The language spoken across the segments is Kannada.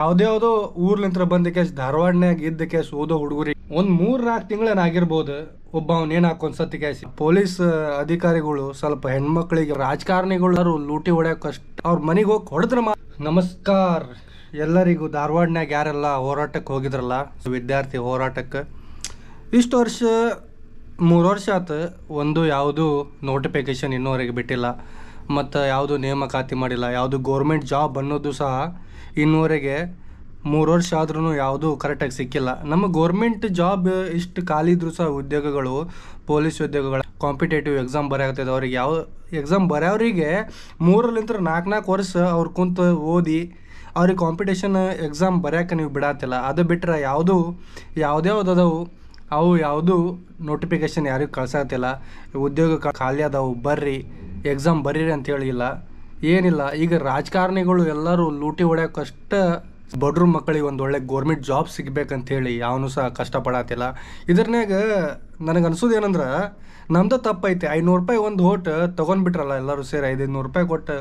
ಯಾವ್ದ್ಯಾವ್ದೋ ಊರ್ಲಿಂತ್ರ ಬಂದ ಕೇಸ್ ಧಾರವಾಡನ್ಯಾಗ ಇದ್ದ ಕೇಸ್ ಓದೋ ಹುಡುಗರಿ ಒಂದ್ 3-4 ತಿಂಗಳೇನ ಆಗಿರ್ಬೋದು. ಒಬ್ಬ ಅವನೇನ್ ಹಾಕೊಂಡ್ ಕೇಸಿ ಪೊಲೀಸ್ ಅಧಿಕಾರಿಗಳು ಸ್ವಲ್ಪ ಹೆಣ್ಮಕ್ಳಿಗೆ ರಾಜಕಾರಣಿಗಳು ಲೂಟಿ ಹೊಡ್ಯಾಕ ಅಷ್ಟ ಅವ್ರ ಮನೆಗೆ ಹೋಗಿ ಹೊಡೆದ್ರ ನಮಸ್ಕಾರ ಎಲ್ಲರಿಗೂ. ಧಾರವಾಡನ್ಯಾಗ ಯಾರೆಲ್ಲ ಹೋರಾಟಕ್ಕೆ ಹೋಗಿದ್ರಲ್ಲ ವಿದ್ಯಾರ್ಥಿ ಹೋರಾಟಕ್ಕೆ, ಇಷ್ಟು ವರ್ಷ 3 ವರ್ಷ ಆತು, ಒಂದು ಯಾವುದು ನೋಟಿಫಿಕೇಶನ್ ಇನ್ನೂವರೆಗೆ ಬಿಟ್ಟಿಲ್ಲ, ಮತ್ತು ಯಾವುದು ನೇಮಕಾತಿ ಮಾಡಿಲ್ಲ, ಯಾವುದು ಗೋರ್ಮೆಂಟ್ ಜಾಬ್ ಅನ್ನೋದು ಸಹ ಇನ್ನೂವರೆಗೆ 3 ವರ್ಷ ಆದ್ರೂ ಯಾವುದು ಕರೆಕ್ಟಾಗಿ ಸಿಕ್ಕಿಲ್ಲ. ನಮ್ಮ ಗೋರ್ಮೆಂಟ್ ಜಾಬ್ ಇಷ್ಟು ಖಾಲಿ ಇದ್ರೂ ಸಹ ಉದ್ಯೋಗಗಳು, ಪೊಲೀಸ್ ಉದ್ಯೋಗಗಳು, ಕಾಂಪಿಟೇಟಿವ್ ಎಕ್ಸಾಮ್ ಬರೆಯಾಗ್ತದೆ. ಅವ್ರಿಗೆ ಯಾವ ಎಕ್ಸಾಮ್ ಬರೆಯೋರಿಗೆ 3-4 ವರ್ಷ ಅವ್ರು ಕುಂತು ಓದಿ ಅವ್ರಿಗೆ ಕಾಂಪಿಟೇಷನ್ ಎಕ್ಸಾಮ್ ಬರೆಯೋಕೆ ನೀವು ಬಿಡತ್ತಿಲ್ಲ. ಅದು ಬಿಟ್ಟರೆ ಯಾವುದ್ಯಾವ್ದವು ಅವು ಯಾವುದು ನೋಟಿಫಿಕೇಷನ್ ಯಾರಿಗೂ ಕಳ್ಸಾತಿಲ್ಲ. ಉದ್ಯೋಗ ಖಾಲಿ ಅದಾವು, ಬರ್ರಿ ಎಕ್ಸಾಮ್ ಬರೀರಿ ಅಂತ ಹೇಳಿಲ್ಲ, ಏನಿಲ್ಲ. ಈಗ ರಾಜಕಾರಣಿಗಳು ಎಲ್ಲರೂ ಲೂಟಿ ಹೊಡ್ಯೋಕ್ಕಷ್ಟ ಬಡ್ರ ಮಕ್ಕಳಿಗೆ ಒಂದು ಒಳ್ಳೆ ಗೋರ್ಮೆಂಟ್ ಜಾಬ್ ಸಿಗ್ಬೇಕಂತೇಳಿ ಯಾವನು ಸಹ ಕಷ್ಟಪಡತ್ತಿಲ್ಲ. ಇದ್ರನ್ಯಾಗ ನನಗೆ ಅನ್ಸೋದು ಏನಂದ್ರೆ ನಮ್ದು ತಪ್ಪೈತೆ. 500 ರೂಪಾಯಿ ಒಂದು ಓಟ್ ತೊಗೊಂಡ್ಬಿಟ್ರಲ್ಲ ಎಲ್ಲರೂ ಸೇರಿ, 500 ರೂಪಾಯಿ ಕೊಟ್ಟು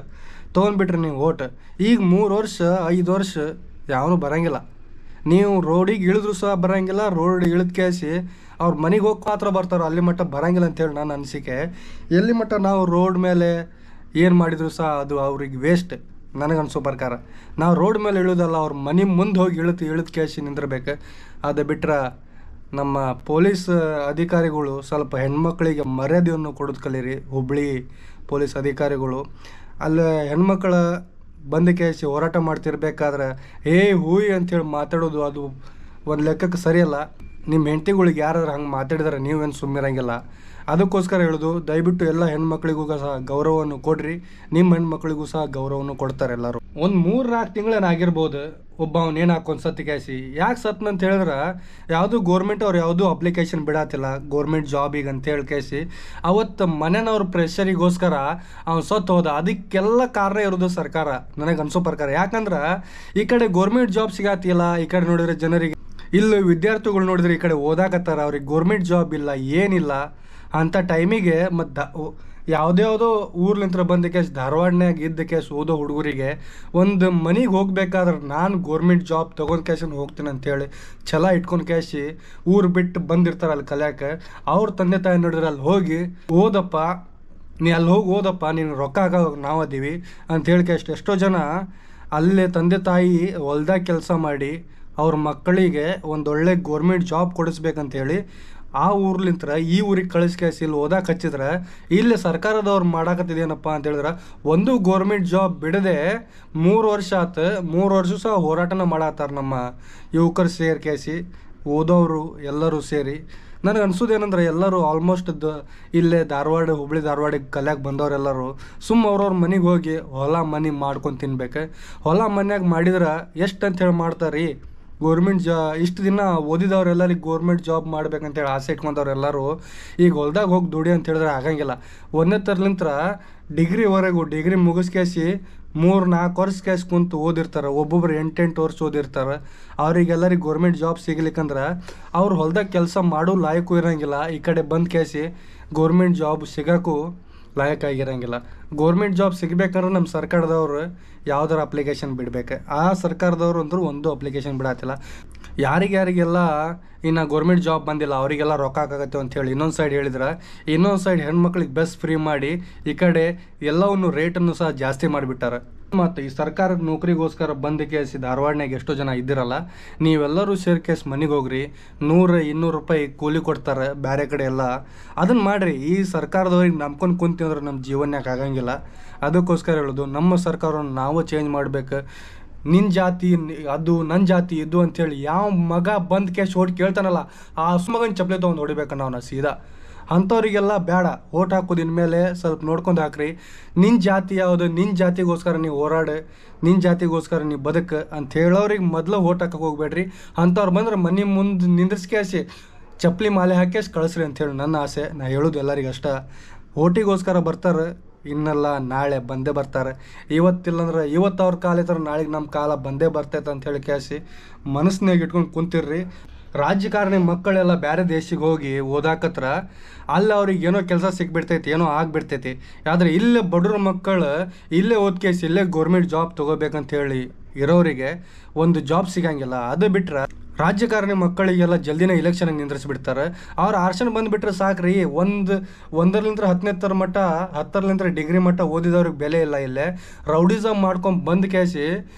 ತೊಗೊಂಡ್ಬಿಟ್ರಿ ನೀವು ಓಟ್. ಈಗ 3 ವರ್ಷ 5 ವರ್ಷ ಯಾವನು ಬರೋಂಗಿಲ್ಲ. ನೀವು ರೋಡಿಗೆ ಇಳಿದ್ರು ಸಹ ಬರೋಂಗಿಲ್ಲ, ರೋಡ್ ಇಳಿದ ಕೇಸಿ ಅವ್ರ ಮನೆಗೆ ಹೋಗಿ ಮಾತ್ರ ಬರ್ತಾರೋ, ಅಲ್ಲಿ ಮಟ್ಟ ಬರೋಂಗಿಲ್ಲ ಅಂತೇಳಿ ನನ್ನ ಅನಿಸಿಕೆ. ಎಲ್ಲಿ ಮಟ್ಟ ನಾವು ರೋಡ್ ಮೇಲೆ ಏನು ಮಾಡಿದ್ರು ಸಹ ಅದು ಅವ್ರಿಗೆ ವೇಸ್ಟ್ ನನಗನ್ಸೋ ಪ್ರಕಾರ. ನಾವು ರೋಡ್ ಮೇಲೆ ಇಳೋದಲ್ಲ, ಅವ್ರ ಮನೆ ಮುಂದೆ ಹೋಗಿ ಇಳಿದ ಕೇಸಿ ನಿಂದಿರ್ಬೇಕು. ಅದು ಬಿಟ್ರೆ ನಮ್ಮ ಪೊಲೀಸ್ ಅಧಿಕಾರಿಗಳು ಸ್ವಲ್ಪ ಹೆಣ್ಮಕ್ಳಿಗೆ ಮರ್ಯಾದೆಯನ್ನು ಕೊಡೋದು ಕಲೀರಿ. ಹುಬ್ಬಳ್ಳಿ ಪೊಲೀಸ್ ಅಧಿಕಾರಿಗಳು ಅಲ್ಲಿ ಹೆಣ್ಮಕ್ಳ ಬಂದ ಕೇಸಿ ಹೋರಾಟ ಮಾಡ್ತಿರ್ಬೇಕಾದ್ರೆ ಹೂಯಿ ಅಂಥೇಳಿ ಮಾತಾಡೋದು ಅದು ಒಂದು ಲೆಕ್ಕಕ್ಕೆ ಸರಿಯಲ್ಲ. ನಿಮ್ಮ ಹೆಂಡತಿಗಳಿಗೆ ಯಾರು ಹಂಗೆ ಮಾತಾಡಿದ್ರೆ ನೀವೇನು ಸುಮ್ಮಿರಂಗಿಲ್ಲ. ಅದಕ್ಕೋಸ್ಕರ ಹೇಳೋದು, ದಯವಿಟ್ಟು ಎಲ್ಲ ಹೆಣ್ಮಕ್ಳಿಗೂ ಸಹ ಗೌರವವನ್ನು ಕೊಡ್ರಿ. ನಿಮ್ಮ ಹೆಣ್ಮಕ್ಳಿಗೂ ಸಹ ಗೌರವವನ್ನು ಕೊಡ್ತಾರೆ ಎಲ್ಲರೂ. ಒಂದು 3-4 ತಿಂಗಳೇನು ಆಗಿರ್ಬೋದು. ಒಬ್ಬ ಅವನೇನು ಹಾಕೊಂಡು ಕೇಸಿ ಯಾಕೆ ಸತ್ನಂತ ಹೇಳಿದ್ರೆ ಯಾವುದು ಗೋರ್ಮೆಂಟ್ ಅವ್ರು ಯಾವುದೂ ಅಪ್ಲಿಕೇಶನ್ ಬಿಡತ್ತಿಲ್ಲ ಗೋರ್ಮೆಂಟ್ ಜಾಬಿಗೆ ಅಂತೇಳಿ ಕೇಸಿ. ಅವತ್ತು ಮನೆಯವ್ರ ಪ್ರೆಷರಿಗೋಸ್ಕರ ಅವ್ನು ಸತ್ತು ಹೋದ. ಅದಕ್ಕೆಲ್ಲ ಕಾರಣ ಇರೋದು ಸರ್ಕಾರ ನನಗೆ ಅನ್ಸೋ ಪ್ರಕಾರ. ಯಾಕಂದ್ರೆ ಈ ಕಡೆ ಗೋರ್ಮೆಂಟ್ ಜಾಬ್ ಸಿಗತ್ತಿಲ್ಲ, ಈ ಕಡೆ ನೋಡಿದ್ರೆ ಜನರಿಗೆ ಇಲ್ಲಿ ವಿದ್ಯಾರ್ಥಿಗಳು ನೋಡಿದ್ರೆ ಈ ಕಡೆ ಓದಾಕತ್ತಾರ, ಅವ್ರಿಗೆ ಗೋರ್ಮೆಂಟ್ ಜಾಬ್ ಇಲ್ಲ, ಏನಿಲ್ಲ. ಅಂಥ ಟೈಮಿಗೆ ಮತ್ತು ಯಾವುದ್ಯಾವುದೋ ಊರ್ಲಿಂತ್ರ ಬಂದ ಕೇಸ್ ಧಾರವಾಡನ್ಯಾಗ ಇದ್ದ ಕೇಸ್ ಓದೋ ಹುಡುಗರಿಗೆ ಒಂದು ಮನೆಗೆ ಹೋಗ್ಬೇಕಾದ್ರೆ ನಾನು ಗೋರ್ಮೆಂಟ್ ಜಾಬ್ ತೊಗೊಂಡು ಕೇಸನ್ನು ಹೋಗ್ತೀನಿ ಅಂತೇಳಿ ಛಲ ಇಟ್ಕೊಂಡು ಕೇಸಿ ಊರು ಬಿಟ್ಟು ಬಂದಿರ್ತಾರೆ ಅಲ್ಲಿ ಕಲಿಯೋಕೆ. ಅವ್ರ ತಂದೆ ತಾಯಿ ನೋಡಿದ್ರೆ ಅಲ್ಲಿ ಹೋಗಿ ಓದಪ್ಪ, ನೀ ಅಲ್ಲಿ ಹೋಗಿ ಓದಪ್ಪ, ನೀನು ರೊಕ್ಕ ಹಾಕೋ ನಾವು ಅದೀವಿ ಅಂಥೇಳಿ ಕೇಸ್ ಎಷ್ಟೋ ಜನ ಅಲ್ಲೇ ತಂದೆ ತಾಯಿ ಹೊಲ್ದಾಗ ಕೆಲಸ ಮಾಡಿ ಅವ್ರ ಮಕ್ಕಳಿಗೆ ಒಂದೊಳ್ಳೆ ಗೋರ್ಮೆಂಟ್ ಜಾಬ್ ಕೊಡಿಸ್ಬೇಕಂತೇಳಿ ಆ ಊರ್ಲಿಂತ್ರ ಈ ಊರಿಗೆ ಕಳಿಸ್ಕೇಸಿ ಇಲ್ಲಿ ಓದಕ್ಕೆ ಹಚ್ಚಿದ್ರೆ ಇಲ್ಲಿ ಸರ್ಕಾರದವ್ರು ಮಾಡಾಕತ್ತಿದೇನಪ್ಪ ಅಂತ ಹೇಳಿದ್ರೆ ಒಂದು ಗೋರ್ಮೆಂಟ್ ಜಾಬ್ ಬಿಡದೆ 3 ವರ್ಷ ಆತು. 3 ವರ್ಷ ಸಹ ಹೋರಾಟನ ಮಾಡತ್ತಾರ ನಮ್ಮ ಯುವಕರು ಸೇರ್ಕೇಸಿ, ಓದೋರು ಎಲ್ಲರೂ ಸೇರಿ. ನನಗೆ ಅನ್ಸೋದೇನೆಂದ್ರೆ ಎಲ್ಲರೂ ಆಲ್ಮೋಸ್ಟ್ ಇಲ್ಲೇ ಹುಬ್ಬಳ್ಳಿ ಧಾರವಾಡಿಗೆ ಕಲಿಯಾಕೆ ಬಂದವರೆಲ್ಲರೂ ಅವ್ರವ್ರ ಮನೆಗೆ ಹೋಗಿ ಹೊಲ ಮನೆ ಮಾಡ್ಕೊಂಡು ತಿನ್ಬೇಕು. ಹೊಲ ಮನ್ಯಾಗ ಮಾಡಿದ್ರೆ ಎಷ್ಟು ಅಂತೇಳಿ ಮಾಡ್ತಾರೆ. ಗೋರ್ಮೆಂಟ್ ಇಷ್ಟು ದಿನ ಓದಿದವ್ರೆಲ್ಲರಿಗೆ ಗೋರ್ಮೆಂಟ್ ಜಾಬ್ ಮಾಡ್ಬೇಕಂತೇಳಿ ಆಸೆ ಇಟ್ಕೊಂಡವ್ರೆಲ್ಲರೂ ಈಗ ಹೊಲ್ದಾಗ ಹೋಗಿ ದುಡಿ ಅಂತ ಹೇಳಿದ್ರೆ ಆಗಂಗಿಲ್ಲ. 1ನೇ ತರಲಿಂತ್ರ ಡಿಗ್ರಿ ಮುಗಿಸ್ಕೇಸಿ 3-4 ವರ್ಷ ಕೇಸಿ ಕುಂತು ಓದಿರ್ತಾರೆ. ಒಬ್ಬೊಬ್ರು 8 ವರ್ಷ ಓದಿರ್ತಾರೆ. ಅವ್ರಿಗೆಲ್ಲರಿಗೆ ಗೋರ್ಮೆಂಟ್ ಜಾಬ್ ಸಿಗ್ಲಿಕ್ಕಂದ್ರೆ ಅವ್ರು ಹೊಲ್ದಾಗ ಕೆಲಸ ಮಾಡೋ ಲಾಯಕ್ಕೂ ಇರೋಂಗಿಲ್ಲ. ಈ ಕಡೆ ಬಂದು ಕೇಸಿ ಗೋರ್ಮೆಂಟ್ ಜಾಬ್ ಸಿಗೋಕ್ಕೂ ಲಾಯಕ್ಕಾಗಿರೋಂಗಿಲ್ಲ. ಗೋರ್ಮೆಂಟ್ ಜಾಬ್ ಸಿಗ್ಬೇಕಂದ್ರೆ ನಮ್ಮ ಸರ್ಕಾರದವ್ರು ಯಾವ್ದಾರು ಅಪ್ಲಿಕೇಶನ್ ಬಿಡ್ಬೇಕು. ಆ ಸರ್ಕಾರದವ್ರು ಅಂದರೂ ಒಂದು ಅಪ್ಲಿಕೇಶನ್ ಬಿಡತ್ತಿಲ್ಲ. ಯಾರಿಗೆಲ್ಲ ಇನ್ನು ಗೋರ್ಮೆಂಟ್ ಜಾಬ್ ಬಂದಿಲ್ಲ ಅವರಿಗೆಲ್ಲ ರೊಕ್ಕ ಹಾಕಾಗತ್ತೆ ಅಂಥೇಳಿ ಇನ್ನೊಂದು ಸೈಡ್ ಹೇಳಿದ್ರೆ, ಇನ್ನೊಂದು ಸೈಡ್ ಹೆಣ್ಮಕ್ಳಿಗೆ ಬಸ್ ಫ್ರೀ ಮಾಡಿ ಈ ಕಡೆ ಎಲ್ಲವನ್ನು ರೇಟನ್ನು ಸಹ ಜಾಸ್ತಿ ಮಾಡಿಬಿಟ್ಟಾರೆ. ಮತ್ತು ಈ ಸರ್ಕಾರದ ನೌಕರಿಗೋಸ್ಕರ ಬಂದ ಕೇಸಿ ಧಾರವಾಡನಾಗ ಎಷ್ಟೋ ಜನ ಇದ್ದಿರಲ್ಲ, ನೀವೆಲ್ಲರೂ ಸೇರಿ ಕೇಸ್ ಮನೆಗೆ ಹೋಗ್ರಿ. 100-200 ರೂಪಾಯಿ ಕೂಲಿ ಕೊಡ್ತಾರೆ ಬೇರೆ ಕಡೆ ಎಲ್ಲ. ಅದನ್ನು ಮಾಡಿರಿ. ಈ ಸರ್ಕಾರದವ್ರಿಗೆ ನಂಬ್ಕೊಂಡು ಕುಂತಿದ್ರೆ ನಮ್ಮ ಜೀವನಕ್ಕೆ ಆಗಂಗಿಲ್ಲ. ಅದಕ್ಕೋಸ್ಕರ ಹೇಳೋದು, ನಮ್ಮ ಸರ್ಕಾರವನ್ನು ನಾವು ಚೇಂಜ್ ಮಾಡ್ಬೇಕು. ನಿನ್ನ ಜಾತಿ ಅದು, ನನ್ನ ಜಾತಿ ಇದು ಅಂಥೇಳಿ ಯಾವ ಮಗ ಬಂದು ಕೇಸ್ ಓಟ್ ಕೇಳ್ತಾನಲ್ಲ ಆ ಮಗನ ಚಪ್ಪಲಿ ತೊಗೊಂಡು ಹೊಡಿಬೇಕು ನಾವು ಸೀದಾ. ಅಂಥವ್ರಿಗೆಲ್ಲ ಬೇಡ ಓಟ್ ಹಾಕೋದು. ಇನ್ಮೇಲೆ ಸ್ವಲ್ಪ ನೋಡ್ಕೊಂಡು ಹಾಕ್ರಿ. ನಿನ್ನ ಜಾತಿ ಯಾವುದು, ನಿನ್ನ ಜಾತಿಗೋಸ್ಕರ ನೀವು ಹೋರಾಡು, ನಿನ್ನ ಜಾತಿಗೋಸ್ಕರ ನೀವು ಬದುಕು ಅಂತ ಹೇಳೋರಿಗೆ ಮೊದಲು ಓಟ್ ಹಾಕಕ್ಕೆ ಹೋಗ್ಬೇಡ್ರಿ. ಅಂಥವ್ರು ಬಂದ್ರೆ ಮನೆ ಮುಂದೆ ನಿಂದ್ರಿಸ್ಕೇಸಿ ಚಪ್ಪಲಿ ಮಾಲೆ ಹಾಕೇಸಿ ಕಳಿಸ್ರಿ ಅಂಥೇಳಿ ನನ್ನ ಆಸೆ. ನಾ ಹೇಳೋದು ಎಲ್ಲರಿಗೆ ಅಷ್ಟ. ಓಟಿಗೋಸ್ಕರ ಬರ್ತಾರೆ, ಇನ್ನೆಲ್ಲ ನಾಳೆ ಬಂದೇ ಬರ್ತಾರೆ. ಇವತ್ತಿಲ್ಲಂದ್ರೆ ಇವತ್ತು ಅವ್ರ ಕಾಲ ಇದ್ರೆ ನಾಳೆಗೆ ನಮ್ಮ ಕಾಲ ಬಂದೇ ಬರ್ತೈತೆ ಅಂಥೇಳಿ ಕೇಸಿ ಮನಸ್ಸಿನಾಗ ಇಟ್ಕೊಂಡು ಕುಂತಿರ್ರಿ. ರಾಜಕಾರಣಿ ಮಕ್ಕಳೆಲ್ಲ ಬೇರೆ ದೇಶಕ್ಕೆ ಹೋಗಿ ಓದಾಕತ್ರ ಅಲ್ಲಿ ಅವ್ರಿಗೆ ಏನೋ ಕೆಲಸ ಸಿಕ್ಬಿಡ್ತೈತಿ, ಏನೋ ಆಗ್ಬಿಡ್ತೈತಿ. ಆದರೆ ಇಲ್ಲೇ ಬಡವ್ರ ಮಕ್ಕಳು ಇಲ್ಲೇ ಓದ್ಕೇಸಿ ಇಲ್ಲೇ ಗೌರ್ಮೆಂಟ್ ಜಾಬ್ ತೊಗೋಬೇಕಂತ ಹೇಳಿ ಇರೋರಿಗೆ ಒಂದು ಜಾಬ್ ಸಿಗಂಗಿಲ್ಲ. ಅದು ಬಿಟ್ರೆ ರಾಜಕಾರಣಿ ಮಕ್ಕಳಿಗೆಲ್ಲ ಜಲ್ದಿನೇ ಇಲೆಕ್ಷನ್ಗೆ ನಿಂದ್ರಿಸ್ಬಿಡ್ತಾರೆ. ಅವ್ರು ಆರ್ಷನ್ ಬಂದುಬಿಟ್ರೆ ಸಾಕ್ರಿ, ಒಂದರಿಂದ 10ನೇ ಮಟ್ಟ 10ರಿಂದ ಡಿಗ್ರಿ ಮಟ್ಟ ಓದಿದವ್ರಿಗೆ ಬೆಲೆ ಇಲ್ಲ. ಇಲ್ಲೇ ರೌಡಿಸಮ್ ಮಾಡ್ಕೊಂಡು ಬಂದು ಕ್ಯಾಸಿ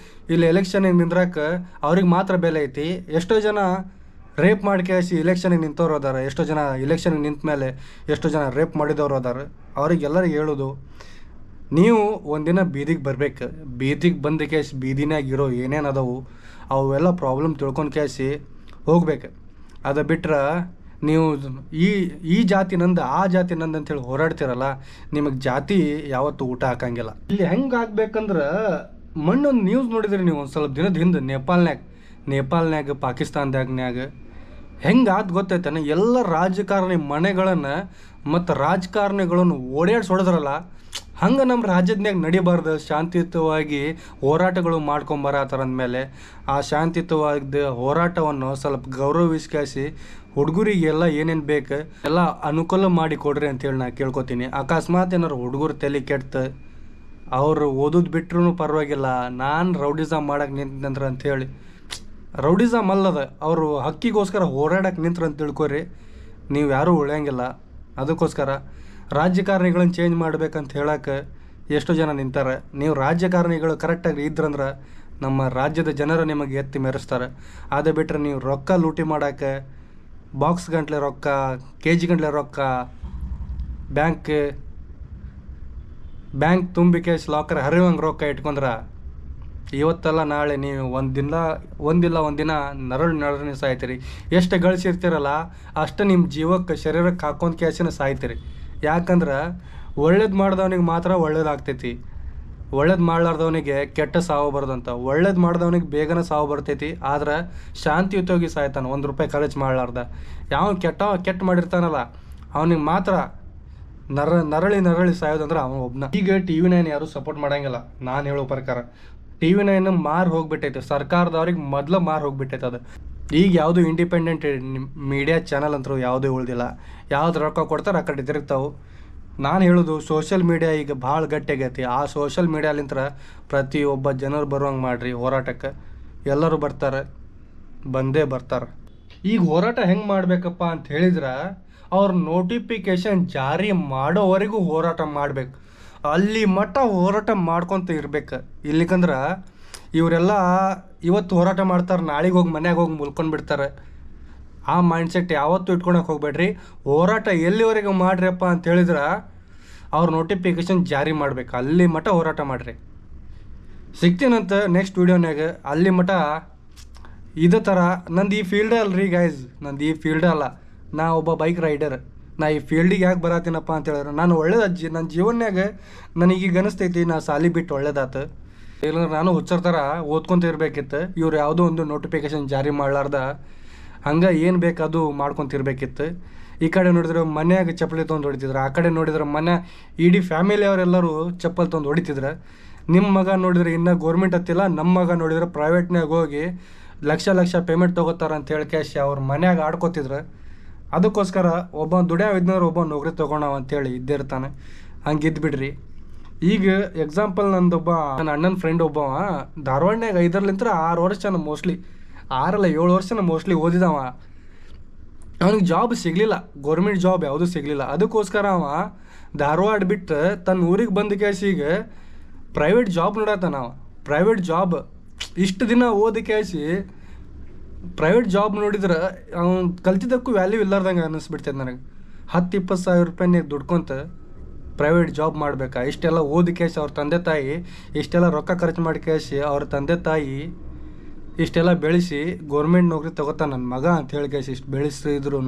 ಇಲ್ಲಿ ಎಲೆಕ್ಷನಿಗೆ ನಿಂದ್ರಕ್ಕೆ ಅವ್ರಿಗೆ ಮಾತ್ರ ಬೆಲೆ ಐತಿ. ಎಷ್ಟೋ ಜನ ರೇಪ್ ಮಾಡಿ ಕ್ಯಾಸಿ ಇಲೆಕ್ಷನಿಗೆ ನಿಂತವ್ರು ಅದಾರ, ಎಷ್ಟೋ ಜನ ಇಲೆಕ್ಷನ್ಗೆ ನಿಂತ ಮೇಲೆ ಎಷ್ಟೋ ಜನ ರೇಪ್ ಮಾಡಿದವ್ರು ಅದಾರ. ಅವ್ರಿಗೆಲ್ಲರಿಗೆ ಹೇಳೋದು, ನೀವು ಒಂದಿನ ಬೀದಿಗೆ ಬರ್ಬೇಕು. ಬೀದಿಗೆ ಬಂದು ಕ್ಯಾಸಿ ಬೀದಿನಾಗ ಇರೋ ಏನೇನು ಅದಾವು ಅವೆಲ್ಲ ಪ್ರಾಬ್ಲಮ್ ತಿಳ್ಕೊಂಡು ಕ್ಯಾಸಿ ಹೋಗ್ಬೇಕು. ಅದು ಬಿಟ್ರೆ ನೀವು ಈ ಜಾತಿ ನಂದು ಆ ಜಾತಿ ನಂದು ಅಂತೇಳಿ ಹೋರಾಡ್ತಿರಲ್ಲ, ನಿಮಗೆ ಜಾತಿ ಯಾವತ್ತೂ ಊಟ ಹಾಕಂಗಿಲ್ಲ. ಇಲ್ಲಿ ಹೆಂಗೆ ಆಗ್ಬೇಕಂದ್ರೆ ಮೊನ್ನೊಂದು ನ್ಯೂಸ್ ನೋಡಿದ್ರಿ ನೀವು ಒಂದು ಸ್ವಲ್ಪ ದಿನದ ಹಿಂದೆ, ನೇಪಾಲ್ನ್ಯಾಗ ಪಾಕಿಸ್ತಾನದಾಗ್ನ್ಯಾಗ ಹೆಂಗೆ ಗೊತ್ತೈತೇನೆ, ಎಲ್ಲ ರಾಜಕಾರಣಿ ಮನೆಗಳನ್ನು ಮತ್ತು ರಾಜಕಾರಣಿಗಳನ್ನು ಓಡಾಡ್ಸೊಡಿದ್ರಲ್ಲ. ಹಂಗೆ ನಮ್ಮ ರಾಜ್ಯದ್ನ್ಯಾಗ ನಡಿಬಾರ್ದು. ಶಾಂತಿಯುತವಾಗಿ ಹೋರಾಟಗಳು ಮಾಡ್ಕೊಂಬರತ್ತಾರ ಅಂದಮೇಲೆ ಆ ಶಾಂತಿಯುತವಾದ ಹೋರಾಟವನ್ನು ಸ್ವಲ್ಪ ಗೌರವಿಸ್ಕಾಸಿ ಹುಡುಗರಿಗೆಲ್ಲ ಏನೇನು ಬೇಕು ಎಲ್ಲ ಅನುಕೂಲ ಮಾಡಿ ಕೊಡ್ರಿ ಅಂತೇಳಿ ನಾ ಕೇಳ್ಕೊತೀನಿ. ಅಕಸ್ಮಾತ್ ಏನಾರು ಹುಡುಗರು ತಲೆ ಕೆಡ್ತು ಅವರು ಓದೋದು ಬಿಟ್ರೂ ಪರವಾಗಿಲ್ಲ, ನಾನು ರೌಡಿಸಮ್ ಮಾಡಕ್ಕೆ ನಿಂತಂದ್ರೆ ಅಂಥೇಳಿ, ರೌಡಿಸಮ್ ಅಲ್ಲದ, ಅವರು ಹಕ್ಕಿಗೋಸ್ಕರ ಹೋರಾಡಕ್ಕೆ ನಿಂತ್ರು ಅಂತ ತಿಳ್ಕೊರಿ, ನೀವು ಯಾರೂ ಉಳಿಯಂಗಿಲ್ಲ. ಅದಕ್ಕೋಸ್ಕರ ರಾಜಕಾರಣಿಗಳನ್ನ ಚೇಂಜ್ ಮಾಡ್ಬೇಕಂತ ಹೇಳಕ್ಕೆ ಎಷ್ಟೋ ಜನ ನಿಂತಾರೆ. ನೀವು ರಾಜಕಾರಣಿಗಳು ಕರೆಕ್ಟಾಗಿ ಇದ್ರಂದ್ರೆ ನಮ್ಮ ರಾಜ್ಯದ ಜನರು ನಿಮಗೆ ಎತ್ತಿ ಮೆರೆಸ್ತಾರೆ. ಅದು ಬಿಟ್ಟರೆ ನೀವು ರೊಕ್ಕ ಲೂಟಿ ಮಾಡೋಕ್ಕೆ ಬಾಕ್ಸ್ ಗಂಟ್ಲೆ ರೊಕ್ಕ, KG ಗಂಟ್ಲೆ ರೊಕ್ಕ, ಬ್ಯಾಂಕ್ ತುಂಬಿಕೆ ಲಾಕರ್ ಹರಿವಂಗೆ ರೊಕ್ಕ ಇಟ್ಕೊಂಡ್ರೆ ಇವತ್ತೆಲ್ಲ ನಾಳೆ ನೀವು ಒಂದಿನ ನರಳು ಸಾಯ್ತೀರಿ. ಎಷ್ಟು ಗಳಿಸಿರ್ತೀರಲ್ಲ ಅಷ್ಟು ನಿಮ್ಮ ಜೀವಕ್ಕೆ ಶರೀರಕ್ಕೆ ಹಾಕೊಂಡು ಕ್ಯಾಸಿನ ಸಾಯ್ತೀರಿ. ಯಾಕಂದ್ರೆ ಒಳ್ಳೇದು ಮಾಡಿದವನಿಗೆ ಮಾತ್ರ ಒಳ್ಳೇದಾಗ್ತೈತಿ, ಒಳ್ಳೇದು ಮಾಡ್ಲಾರ್ದವನಿಗೆ ಕೆಟ್ಟ ಸಾವು ಬರೋದಂತ. ಒಳ್ಳೇದು ಮಾಡಿದವನಿಗೆ ಬೇಗನೆ ಸಾವು ಬರ್ತೈತಿ, ಆದ್ರೆ ಶಾಂತಿಯುತವಾಗಿ ಸಾಯ್ತಾನೆ, ₹1 ಖರ್ಚು ಮಾಡ್ಲಾರ್ದ. ಯಾವ ಕೆಟ್ಟ ಮಾಡಿರ್ತಾನಲ್ಲ ಅವನಿಗೆ ಮಾತ್ರ ನರಳಿ ಸಾಯೋದಂದ್ರೆ ಅವನು ಒಬ್ಬನ. ಈಗ TV9 ಯಾರು ಸಪೋರ್ಟ್ ಮಾಡಂಗಿಲ್ಲ. ನಾನು ಹೇಳೋ ಪ್ರಕಾರ TV9 ಮಾರು ಹೋಗ್ಬಿಟ್ಟೈತೆ, ಸರ್ಕಾರದವ್ರಿಗೆ ಮೊದಲು ಮಾರು ಹೋಗ್ಬಿಟ್ಟೈತೆ. ಅದು ಈಗ ಯಾವುದು ಇಂಡಿಪೆಂಡೆಂಟ್ ಮೀಡಿಯಾ ಚಾನಲ್ ಅಂತರೂ ಯಾವುದೂ ಉಳಿದಿಲ್ಲ. ಯಾವ್ದು ರೊಕ್ಕ ಕೊಡ್ತಾರೆ ಆ ಕಡೆ ತಿರುಗ್ತಾವೆ. ನಾನು ಹೇಳೋದು ಸೋಷಿಯಲ್ ಮೀಡಿಯಾ ಈಗ ಭಾಳ ಗಟ್ಟಿಯಾಗೈತಿ. ಆ ಸೋಷಿಯಲ್ ಮೀಡಿಯಾಲಿಂತ್ರ ಪ್ರತಿಯೊಬ್ಬ ಜನರು ಬರುವಂಗೆ ಮಾಡಿರಿ ಹೋರಾಟಕ್ಕೆ. ಎಲ್ಲರೂ ಬಂದೇ ಬರ್ತಾರೆ. ಈಗ ಹೋರಾಟ ಹೆಂಗೆ ಮಾಡಬೇಕಪ್ಪ ಅಂತ ಹೇಳಿದ್ರೆ ಅವ್ರ ನೋಟಿಫಿಕೇಶನ್ ಜಾರಿ ಮಾಡೋವರೆಗೂ ಹೋರಾಟ ಮಾಡಬೇಕು. ಅಲ್ಲಿ ಮಟ್ಟ ಹೋರಾಟ ಮಾಡ್ಕೊತ ಇರ್ಬೇಕು. ಇಲ್ಲಿಕಂದ್ರೆ ಇವರೆಲ್ಲ ಇವತ್ತು ಹೋರಾಟ ಮಾಡ್ತಾರೆ, ನಾಳೆಗೆ ಹೋಗಿ ಮನ್ಯಾಗ ಹೋಗಿ ಮುಲ್ಕೊಂಡು ಬಿಡ್ತಾರೆ. ಆ ಮೈಂಡ್ಸೆಟ್ ಯಾವತ್ತೂ ಇಟ್ಕೊಳಕ್ಕೆ ಹೋಗ್ಬೇಡ್ರಿ. ಹೋರಾಟ ಎಲ್ಲಿವರೆಗೆ ಮಾಡ್ರಿಯಪ್ಪ ಅಂತ ಹೇಳಿದ್ರೆ ಅವ್ರ ನೋಟಿಫಿಕೇಶನ್ ಜಾರಿ ಮಾಡ್ಬೇಕು. ಅಲ್ಲಿ ಮಟ್ಟ ಹೋರಾಟ ಮಾಡಿರಿ. ಸಿಗ್ತೀನಂತ ನೆಕ್ಸ್ಟ್ ವೀಡಿಯೋನಾಗ. ಅಲ್ಲಿ ಮಟ್ಟ ಇದೇ ಥರ ನಂದು ಈ ಫೀಲ್ಡೇ ಅಲ್ರಿ ಗೈಸ್, ನಂದು ಈ ಫೀಲ್ಡೇ ಅಲ್ಲ. ನಾ ಒಬ್ಬ ಬೈಕ್ ರೈಡರ್. ನಾ ಈ ಫೀಲ್ಡಿಗೆ ಯಾಕೆ ಬರತ್ತೀನಪ್ಪ ಅಂತ ಹೇಳಿದ್ರೆ ನಾನು ನನ್ನ ಜೀವನ್ಯಾಗ ನನಗೀಗ ಅನಿಸ್ತೈತಿ ನಾ ಸಾಲಿ ಬಿಟ್ಟು ಒಳ್ಳೇದಾತು. ಇಲ್ಲಾಂದ್ರೆ ನಾನು ಹುಚ್ಚರ ಥರ ಓದ್ಕೊತ ಇರಬೇಕಿತ್ತು. ಇವ್ರು ಯಾವುದೋ ಒಂದು ನೋಟಿಫಿಕೇಶನ್ ಜಾರಿ ಮಾಡಲಾರ್ದ ಹಂಗೆ ಏನು ಬೇಕು ಅದು ಮಾಡ್ಕೊತಿರ್ಬೇಕಿತ್ತು. ಈ ಕಡೆ ನೋಡಿದ್ರೆ ಮನ್ಯಾಗ ಚಪ್ಪಲಿ ತೊಗೊಂಡು ಹೊಡಿತಿದ್ರು, ಆ ಕಡೆ ನೋಡಿದ್ರೆ ಇಡೀ ಫ್ಯಾಮಿಲಿ ಅವರೆಲ್ಲರೂ ಚಪ್ಪಲಿ ತೊಗೊಂಡು ಹೊಡಿತಿದ್ರು. ನಿಮ್ಮ ಮಗ ನೋಡಿದ್ರೆ ಇನ್ನೂ ಗೌರ್ಮೆಂಟ್ ಹತ್ತಿಲ್ಲ, ನಮ್ಮ ಮಗ ನೋಡಿದ್ರೆ ಪ್ರೈವೇಟ್ನಾಗ ಹೋಗಿ ಲಕ್ಷ ಪೇಮೆಂಟ್ ತೊಗೋತಾರೆ ಅಂತ ಹೇಳಿ ಕ್ಯಾಶ್ ಅವ್ರ ಮನ್ಯಾಗ ಆಡ್ಕೋತಿದ್ರು. ಅದಕ್ಕೋಸ್ಕರ ಒಬ್ಬ ದುಡಿಯೋವಿದ್ನವ್ರು ಒಬ್ಬ ನೌಕರಿ ತೊಗೊಳವ ಅಂತೇಳಿ ಇದ್ದಿರ್ತಾನೆ. ಹಂಗೆ ಇದ್ಬಿಡ್ರಿ. ಈಗ ಎಕ್ಸಾಂಪಲ್ ನನ್ನ ಅಣ್ಣನ ಫ್ರೆಂಡ್ ಒಬ್ಬವ ಧಾರವಾಡನಾಗ 5 ವರ್ಷ ಮೋಸ್ಟ್ಲಿ 6 ವರ್ಷ ಮೋಸ್ಟ್ಲಿ ಓದಿದವ. ಅವನಿಗೆ ಜಾಬ್ ಸಿಗಲಿಲ್ಲ, ಗೌರ್ಮೆಂಟ್ ಜಾಬ್ ಯಾವುದೂ ಸಿಗಲಿಲ್ಲ. ಅದಕ್ಕೋಸ್ಕರ ಅವ ಧಾರವಾಡ ಬಿಟ್ಟು ತನ್ನ ಊರಿಗೆ ಬಂದ ಕ್ಯಾಸಿಗೆ ಪ್ರೈವೇಟ್ ಜಾಬ್ ನೋಡತ್ತಾನ. ಪ್ರೈವೇಟ್ ಜಾಬ್ ಇಷ್ಟು ದಿನ ಓದಿ ಕ್ಯಾಸಿ ಪ್ರೈವೇಟ್ ಜಾಬ್ ನೋಡಿದ್ರೆ ಅವ್ನು ಕಲ್ತಿದ್ದಕ್ಕೂ ವ್ಯಾಲ್ಯೂ ಇಲ್ಲಾರ್ದಂಗೆ ಅನ್ನಿಸ್ಬಿಡ್ತೈತೆ ನನಗೆ. 10-20 ಸಾವಿರ ರೂಪಾಯಿನಾಗ ದುಡ್ಕೊಂತ ಪ್ರೈವೇಟ್ ಜಾಬ್ ಮಾಡ್ಬೇಕಾ? ಇಷ್ಟೆಲ್ಲ ಓದಿ ಕ್ಯಾಶ್ ಅವ್ರ ತಂದೆ ತಾಯಿ ಇಷ್ಟೆಲ್ಲ ರೊಕ್ಕ ಖರ್ಚು ಮಾಡಿ ಕ್ಯಾಶಿ ಅವ್ರ ತಂದೆ ತಾಯಿ ಇಷ್ಟೆಲ್ಲ ಬೆಳೆಸಿ ಗೌರ್ಮೆಂಟ್ ನೌಕರಿ ತಗೋತಾನೆ ನನ್ನ ಮಗ ಅಂತ ಹೇಳಿ ಕ್ಯಾಶ್ ಇಷ್ಟು ಬೆಳೆಸಿದ್ರು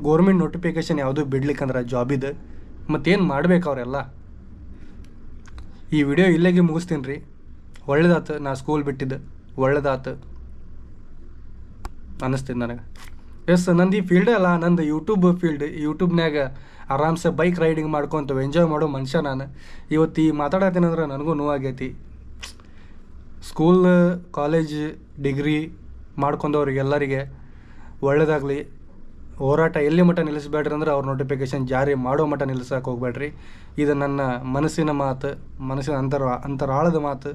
ಗೌರ್ಮೆಂಟ್ ನೋಟಿಫಿಕೇಶನ್ ಯಾವುದೂ ಬಿಡ್ಲಿಕ್ಕಂದ್ರೆ ಜಾಬಿದು ಮತ್ತೇನು ಮಾಡ್ಬೇಕು ಅವರೆಲ್ಲ. ಈ ವಿಡಿಯೋ ಇಲ್ಲಿಗೆ ಮುಗಿಸ್ತೀನಿ ರೀ. ಒಳ್ಳೇದಾತು ನಾ ಸ್ಕೂಲ್ ಬಿಟ್ಟಿದ್ದು, ಒಳ್ಳೇದಾತು ಅನ್ನಿಸ್ತಿದ್ದು ನನಗೆ. ನಂದು ಈ ಫೀಲ್ಡೇ ಅಲ್ಲ, ನಂದು ಯೂಟ್ಯೂಬ್ ಫೀಲ್ಡ್. ಯೂಟ್ಯೂಬ್ನಾಗ ಆರಾಮ್ಸೆ ಬೈಕ್ ರೈಡಿಂಗ್ ಮಾಡ್ಕೊತ ಎಂಜಾಯ್ ಮಾಡೋ ಮನುಷ್ಯ ನಾನು. ಇವತ್ತು ಈ ಮಾತಾಡತ್ತೀನಂದ್ರೆ ನನಗೂ ನೋವಾಗೈತಿ. ಸ್ಕೂಲ್ ಕಾಲೇಜ್ ಡಿಗ್ರಿ ಮಾಡ್ಕೊಂಡವ್ರಿಗೆಲ್ಲರಿಗೆ ಒಳ್ಳೇದಾಗಲಿ. ಹೋರಾಟ ಎಲ್ಲಿ ಮಟ್ಟ ನಿಲ್ಲಿಸ್ಬೇಡ್ರಿ ಅಂದ್ರೆ ಅವ್ರ ನೋಟಿಫಿಕೇಷನ್ ಜಾರಿ ಮಾಡೋ ಮಟ್ಟ ನಿಲ್ಲಿಸೋಕೆ ಹೋಗ್ಬೇಡ್ರಿ. ಇದು ನನ್ನ ಮನಸ್ಸಿನ ಮಾತು, ಮನಸ್ಸಿನ ಅಂತರಾಳದ ಮಾತು,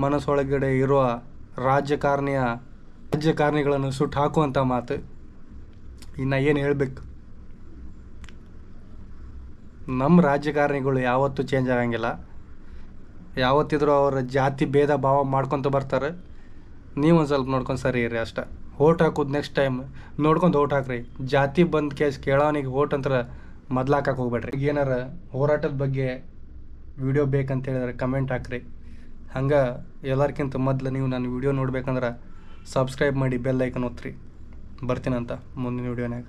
ಮನಸ್ಸೊಳಗಡೆ ಇರುವ ರಾಜಕಾರಣಿಗಳನ್ನು ಸುಟ್ಟು ಹಾಕುವಂಥ ಮಾತು. ಇನ್ನು ಏನು ಹೇಳಬೇಕು, ನಮ್ಮ ರಾಜಕಾರಣಿಗಳು ಯಾವತ್ತೂ ಚೇಂಜ್ ಆಗಂಗಿಲ್ಲ. ಯಾವತ್ತಿದ್ರೂ ಅವ್ರ ಜಾತಿ ಭೇದ ಭಾವ ಮಾಡ್ಕೊತ ಬರ್ತಾರೆ. ನೀವು ಒಂದು ಸ್ವಲ್ಪ ನೋಡ್ಕೊಂಡು ಸರಿ ಇರಿ ಅಷ್ಟೇ. ಓಟ್ ಹಾಕೋದು ನೆಕ್ಸ್ಟ್ ಟೈಮ್ ನೋಡ್ಕೊಂಡು ಓಟ್ ಹಾಕ್ರಿ. ಜಾತಿ ಬಂದು ಕೇಳೋನಿಗೆ ಓಟ್ ಅಂತ ಮೊದ್ಲು ಹಾಕಕ್ಕೆ ಹೋಗ್ಬೇಡ್ರಿ. ಏನಾರ ಹೋರಾಟದ ಬಗ್ಗೆ ವಿಡಿಯೋ ಬೇಕಂತ ಹೇಳಿದ್ರೆ ಕಮೆಂಟ್ ಹಾಕ್ರಿ. ಹಂಗೆ ಎಲ್ಲರ್ಕಿಂತ ಮೊದಲು ನೀವು ನನ್ನ ವಿಡಿಯೋ ನೋಡ್ಬೇಕಂದ್ರೆ ಸಬ್ಸ್ಕ್ರೈಬ್ ಮಾಡಿ ಬೆಲ್ ಐಕನ್ ಒತ್ತಿರಿ. ಬರ್ತೀನಂತ ಮುಂದಿನ ವಿಡಿಯೋನಾಗ.